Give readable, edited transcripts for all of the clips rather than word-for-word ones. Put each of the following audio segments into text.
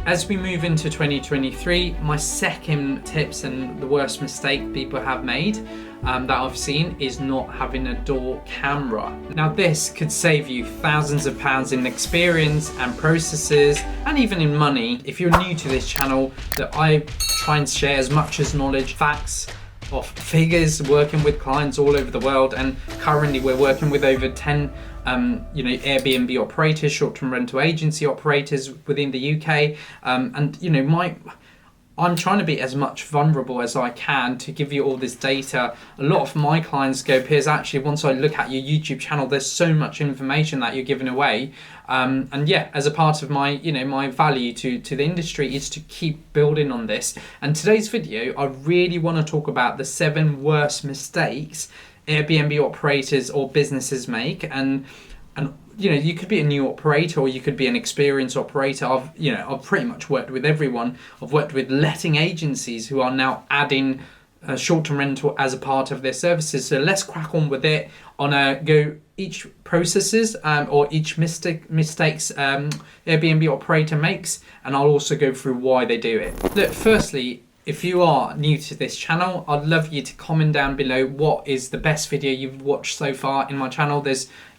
as we move into 2023, my second tips and the worst mistake people have made that I've seen is not having a door camera. Now this could save you thousands of pounds in experience and processes and even in money. If you're new to this channel, that I try and share as much as knowledge, facts, of figures, working with clients all over the world, and currently we're working with over 10 Airbnb operators, short-term rental agency operators within the UK, I'm trying to be as much vulnerable as I can to give you all this data. A lot of my clients go, Piers, actually once I look at your YouTube channel, there's so much information that you're giving away. And yeah, as a part of my, my value to the industry is to keep building on this. And today's video, I really want to talk about the 7 worst mistakes Airbnb operators or businesses make. And you could be a new operator or you could be an experienced operator. I've pretty much worked with everyone. I've worked with letting agencies who are now adding short-term rental as a part of their services. So let's crack on with it. Go each processes or each mistakes Airbnb operator makes, and I'll also go through why they do it. Look, firstly, if you are new to this channel, I'd love you to comment down below what is the best video you've watched so far in my channel.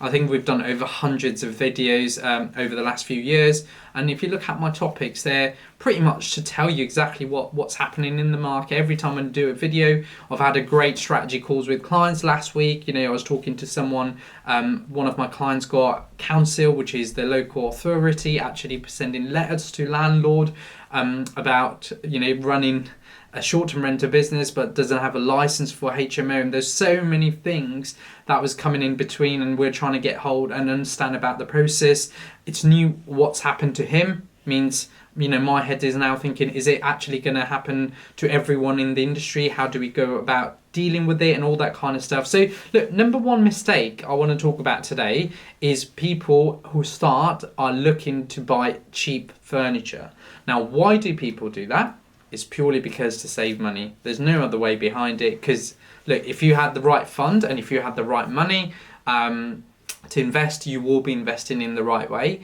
I think we've done over hundreds of videos over the last few years. And if you look at my topics, they're pretty much to tell you exactly what's happening in the market. Every time I do a video, I've had a great strategy calls with clients. Last week, I was talking to someone, one of my clients got council, which is the local authority, actually sending letters to landlord about running a short-term rental business but doesn't have a license for HMO, and there's so many things that was coming in between, and we're trying to get hold and understand about the process. It's new. What's happened to him means my head is now thinking, is it actually going to happen to everyone in the industry? How do we go about dealing with it and all that kind of stuff? So look, number one mistake I want to talk about today is people who are looking to buy cheap furniture. Now, why do people do that? It's purely because to save money. There's no other way behind it, because look, if you had the right fund and if you had the right money to invest, you will be investing in the right way.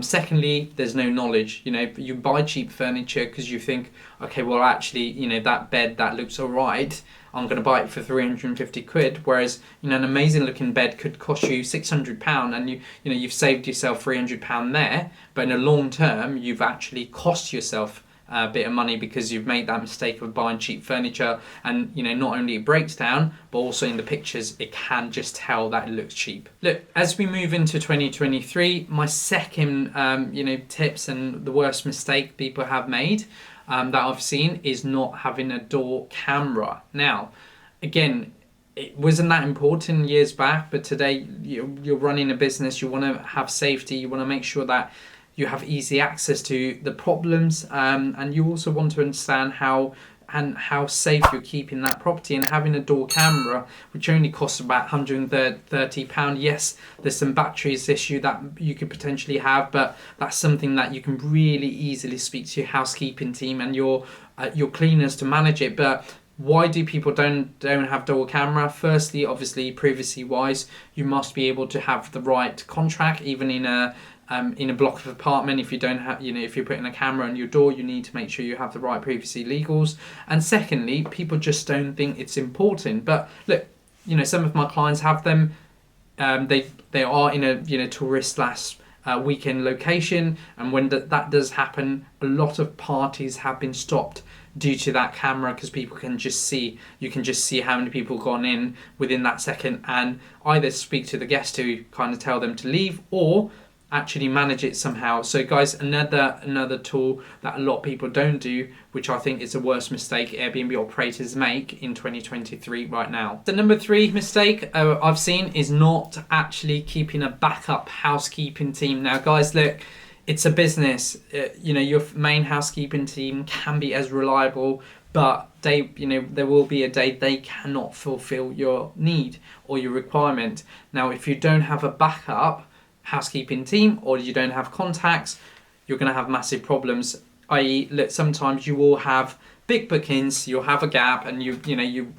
Secondly, there's no knowledge. You buy cheap furniture because you think, okay, well actually, that bed that looks all right, I'm going to buy it for 350 quid. Whereas, an amazing looking bed could cost you 600 pound, and you've saved yourself 300 pound there. But in the long term, you've actually cost yourself a bit of money because you've made that mistake of buying cheap furniture, and not only it breaks down, but also in the pictures it can just tell that it looks cheap. Look, as we move into 2023, my second tips and the worst mistake people have made that I've seen is not having a door camera. Now, again, it wasn't that important years back, but today you're running a business, you want to have safety, you want to make sure that you have easy access to the problems, and you also want to understand how safe you're keeping that property. And having a door camera, which only costs about £130, yes, there's some batteries issue that you could potentially have, but that's something that you can really easily speak to your housekeeping team and your cleaners to manage it. But why do people don't have door camera? Firstly, obviously, privacy wise, you must be able to have the right contract, even in a block of apartment. If you don't have, if you're putting a camera on your door, you need to make sure you have the right privacy legals. And secondly, people just don't think it's important. But look, some of my clients have them. They are in a tourist weekend location, and when that does happen, a lot of parties have been stopped due to that camera, because people can just see, how many people gone in within that second, and either speak to the guest to kind of tell them to leave, or actually manage it somehow. So guys, another tool that a lot of people don't do, which I think is the worst mistake Airbnb operators make in 2023 right now. The number 3 mistake I've seen is not actually keeping a backup housekeeping team. Now guys, look, it's a business. Your main housekeeping team can be as reliable, but there will be a day they cannot fulfill your need or your requirement. Now, if you don't have a backup housekeeping team, or you don't have contacts, you're going to have massive problems. I.e., sometimes you will have big bookings, you'll have a gap, and you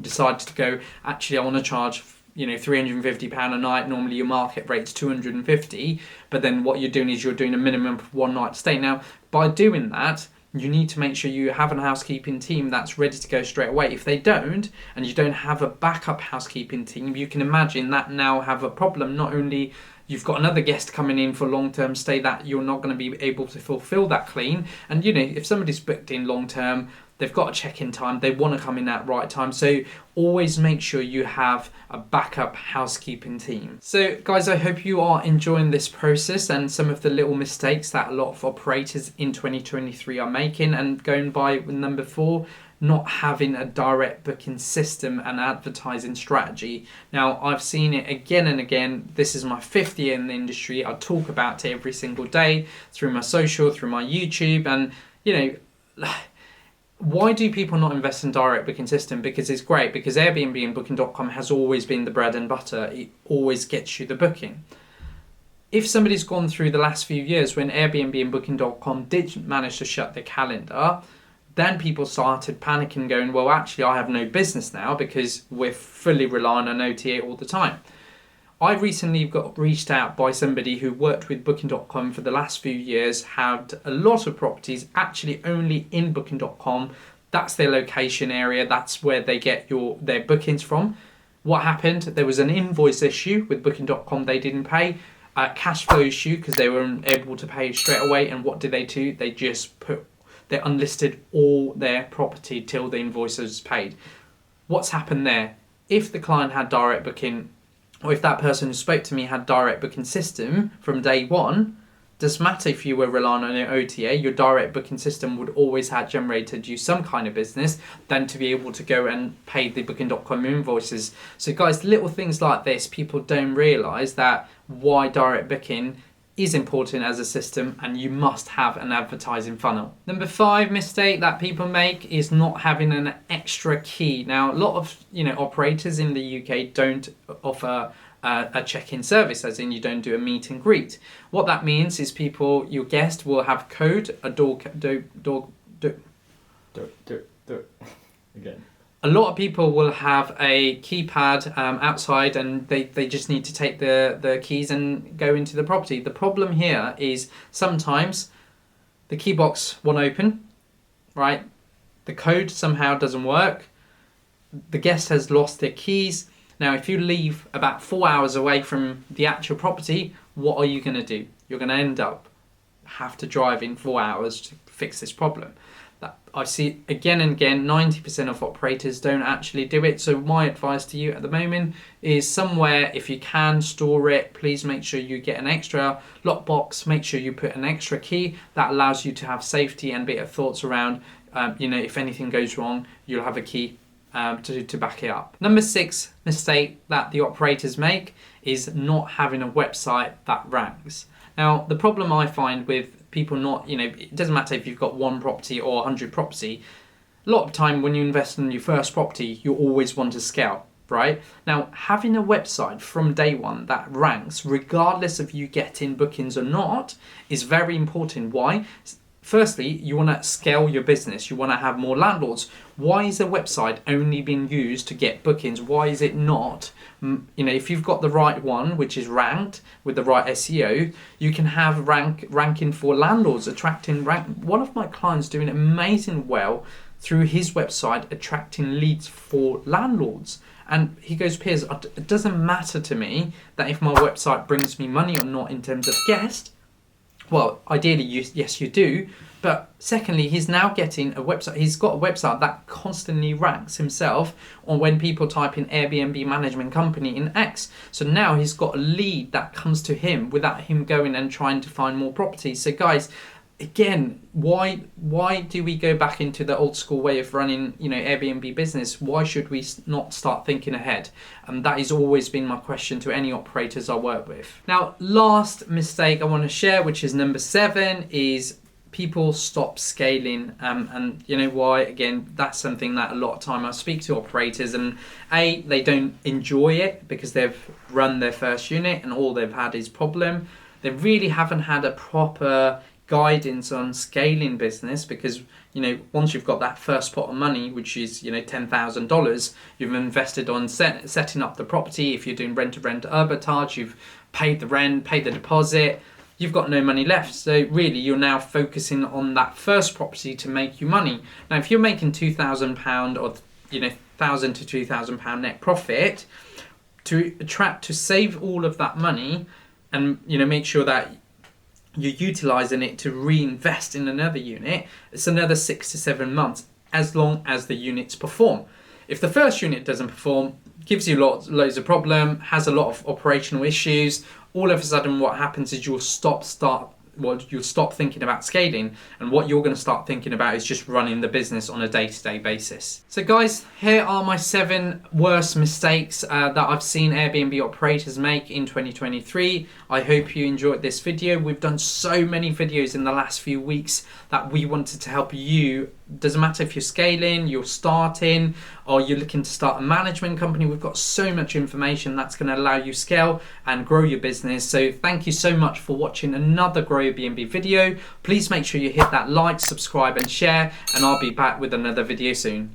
decide to go, actually I want to charge £350 a night. Normally your market rate's 250, but then what you're doing is you're doing a minimum of 1 night stay. Now, by doing that, you need to make sure you have a housekeeping team that's ready to go straight away. If they don't, and you don't have a backup housekeeping team, you can imagine that now have a problem. Not only you've got another guest coming in for long-term stay that you're not going to be able to fulfill that clean. And if somebody's booked in long-term, they've got a check-in time, they want to come in at right time. So always make sure you have a backup housekeeping team. So guys, I hope you are enjoying this process and some of the little mistakes that a lot of operators in 2023 are making. And going by number 4, not having a direct booking system and advertising strategy. Now, I've seen it again and again. This is my 5th year in the industry. I talk about it every single day through my social, through my YouTube, and why do people not invest in direct booking system? Because it's great, because Airbnb and Booking.com has always been the bread and butter. It always gets you the booking. If somebody's gone through the last few years when Airbnb and Booking.com did manage to shut their calendar, then people started panicking, going, well, actually, I have no business now because we're fully relying on OTA all the time. I recently got reached out by somebody who worked with Booking.com for the last few years, had a lot of properties actually only in Booking.com. That's their location area. That's where they get their bookings from. What happened? There was an invoice issue with Booking.com. They didn't pay. Cash flow issue because they weren't able to pay straight away. And what did they do? They just they unlisted all their property till the invoice was paid. What's happened there? If the client had direct booking, or if that person who spoke to me had direct booking system from day one, doesn't matter if you were relying on an OTA, your direct booking system would always have generated you some kind of business than to be able to go and pay the Booking.com invoices. So guys, little things like this, people don't realise that why direct booking is important as a system, and you must have an advertising funnel. Number 5 mistake that people make is not having an extra key. Now, a lot of operators in the UK don't offer a check-in service, as in you don't do a meet and greet. What that means is your guest will have code, a again. A lot of people will have a keypad outside, and they just need to take the keys and go into the property. The problem here is sometimes the key box won't open, right? The code somehow doesn't work. The guest has lost their keys. Now, if you leave about 4 hours away from the actual property, what are you going to do? You're going to end up have to drive in 4 hours to fix this problem. That I see again and again, 90% of operators don't actually do it. So my advice to you at the moment is somewhere, if you can store it, please make sure you get an extra lockbox, make sure you put an extra key. That allows you to have safety and a bit of thoughts around, if anything goes wrong, you'll have a key to back it up. Number 6 mistake that the operators make is not having a website that ranks. Now, the problem I find with people not, it doesn't matter if you've got 1 property or 100 property. A lot of time when you invest in your first property, you always want to scale, right? Now, having a website from day one that ranks, regardless of you getting bookings or not, is very important. Why? Firstly, you want to scale your business. You want to have more landlords. Why is a website only being used to get bookings? Why is it not? If you've got the right one, which is ranked with the right SEO, you can have ranking for landlords, attracting One of my clients doing amazing well through his website, attracting leads for landlords. And he goes, Piers, it doesn't matter to me that if my website brings me money or not in terms of guests. Well, ideally, yes, you do. But secondly, he's now getting a website. He's got a website that constantly ranks himself on when people type in Airbnb management company in X. So now he's got a lead that comes to him without him going and trying to find more properties. So guys, again, why do we go back into the old school way of running, Airbnb business? Why should we not start thinking ahead? And that has always been my question to any operators I work with. Now, last mistake I want to share, which is number 7, is people stop scaling. And you know why? Again, that's something that a lot of time I speak to operators, and they don't enjoy it because they've run their first unit and all they've had is problem. They really haven't had a proper guidance on scaling business, because once you've got that first pot of money, which is $10,000, you've invested on setting up the property. If you're doing rent to rent arbitrage, you've paid the rent, paid the deposit, you've got no money left. So really, you're now focusing on that first property to make you money. Now, if you're making £2,000 or £1,000 to £2,000 net profit, to save all of that money and make sure that you're utilizing it to reinvest in another unit, it's another 6 to 7 months, as long as the units perform. If the first unit doesn't perform, gives you loads of problem, has a lot of operational issues, all of a sudden what happens is you'll stop thinking about scaling, and what you're going to start thinking about is just running the business on a day-to-day basis. So guys, here are my 7 worst mistakes that I've seen Airbnb operators make in 2023. I hope you enjoyed this video. We've done so many videos in the last few weeks that we wanted to help you. Doesn't matter if you're scaling, you're starting, or you're looking to start a management company. We've got so much information that's going to allow you scale and grow your business. So thank you so much for watching another Grow Airbnb video. Please make sure you hit that like, subscribe and share, and I'll be back with another video soon.